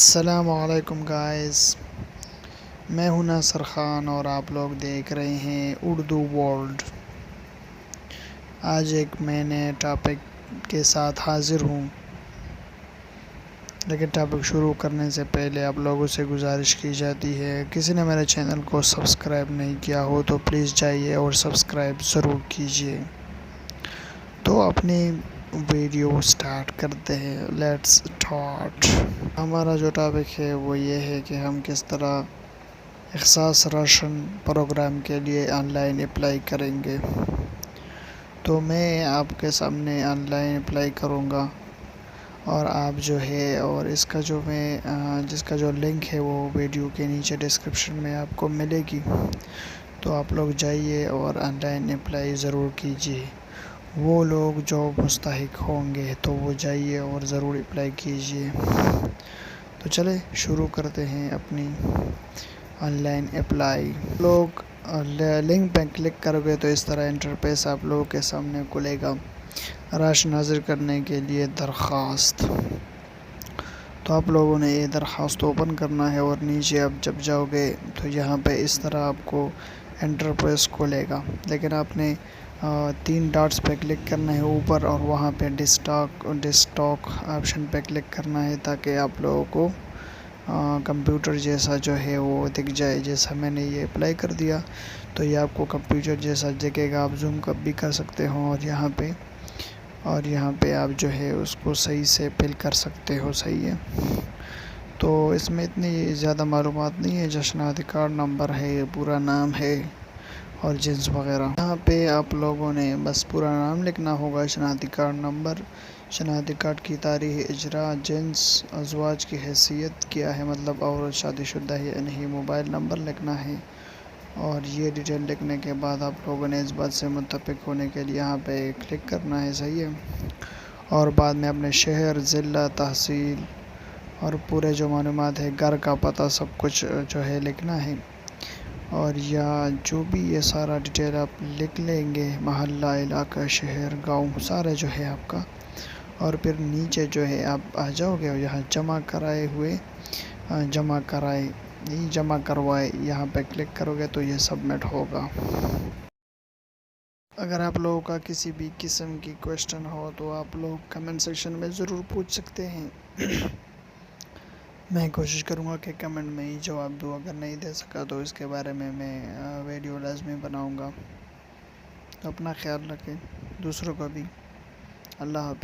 السلام علیکم گائز، میں ہوں ناصر خان اور آپ لوگ دیکھ رہے ہیں اردو ورلڈ۔ آج ایک میں نئے ٹاپک کے ساتھ حاضر ہوں، لیکن ٹاپک شروع کرنے سے پہلے آپ لوگوں سے گزارش کی جاتی ہے، کسی نے میرے چینل کو سبسکرائب نہیں کیا ہو تو پلیز جائیے اور سبسکرائب ضرور کیجیے۔ تو اپنی ویڈیو سٹارٹ کرتے ہیں، لیٹس سٹارٹ۔ ہمارا جو ٹاپک ہے وہ یہ ہے کہ ہم کس طرح اختصاص راشن پروگرام کے لیے آن لائن اپلائی کریں گے۔ تو میں آپ کے سامنے آن لائن اپلائی کروں گا، اور آپ جو ہے اور اس کا جو جس کا جو لنک ہے وہ ویڈیو کے نیچے ڈسکرپشن میں آپ کو ملے گی، تو آپ لوگ جائیے اور آن لائن اپلائی ضرور کیجیے۔ وہ لوگ جو مستحق ہوں گے تو وہ جائیے اور ضرور اپلائی کیجیے۔ تو چلے شروع کرتے ہیں اپنی آن لائن اپلائی۔ لوگ لنک پہ کلک کرو گے تو اس طرح انٹرفیس آپ لوگوں کے سامنے کھلے گا۔ راشن حاصل کرنے کے لیے درخواست، تو آپ لوگوں نے یہ درخواست اوپن کرنا ہے، اور نیچے اب جب جاؤ گے تو یہاں پہ اس طرح آپ کو انٹرفیس کھلے گا، لیکن آپ نے 3 ڈاٹس پہ کلک کرنا ہے اوپر، اور وہاں پہ ڈیسکٹاپ آپشن پہ کلک کرنا ہے تاکہ آپ لوگوں کو کمپیوٹر جیسا جو ہے وہ دکھ جائے۔ جیسا میں نے یہ اپلائی کر دیا تو یہ آپ کو کمپیوٹر جیسا دکھے گا، آپ زوم بھی کر سکتے ہو، اور یہاں پہ آپ جو ہے اس کو صحیح سے فل کر سکتے ہو۔ صحیح ہے، تو اس میں اتنی زیادہ معلومات نہیں ہے، جو شناختی کارڈ نمبر ہے، پورا نام ہے اور جنس وغیرہ۔ یہاں پہ آپ لوگوں نے بس پورا نام لکھنا ہوگا، شناختی کارڈ نمبر، شناختی کارڈ کی تاریخ اجرا، جنس، ازواج کی حیثیت کیا ہے، مطلب عورت شادی شدہ ہے یا نہیں، موبائل نمبر لکھنا ہے، اور یہ ڈیٹیل لکھنے کے بعد آپ لوگوں نے اس بات سے متفق ہونے کے لیے یہاں پہ کلک کرنا ہے۔ صحیح ہے، اور بعد میں اپنے شہر، ضلع، تحصیل اور پورے جو معلومات ہے، گھر کا پتہ، سب کچھ جو ہے لکھنا ہے، اور یا جو بھی یہ سارا ڈیٹیل آپ لکھ لیں گے، محلہ، علاقہ، شہر، گاؤں، سارا جو ہے آپ کا، اور پھر نیچے جو ہے آپ آ جاؤ گے اور یہاں جمع کروائے یہاں پہ کلک کرو گے تو یہ سبمٹ ہوگا۔ اگر آپ لوگوں کا کسی بھی قسم کی کویسچن ہو تو آپ لوگ کمنٹ سیکشن میں ضرور پوچھ سکتے ہیں۔ میں کوشش کروں گا کہ کمنٹ میں ہی جواب دوں، اگر نہیں دے سکا تو اس کے بارے میں ویڈیو لازمی بناؤں گا۔ تو اپنا خیال رکھیں، دوسروں کا بھی۔ اللہ حافظ۔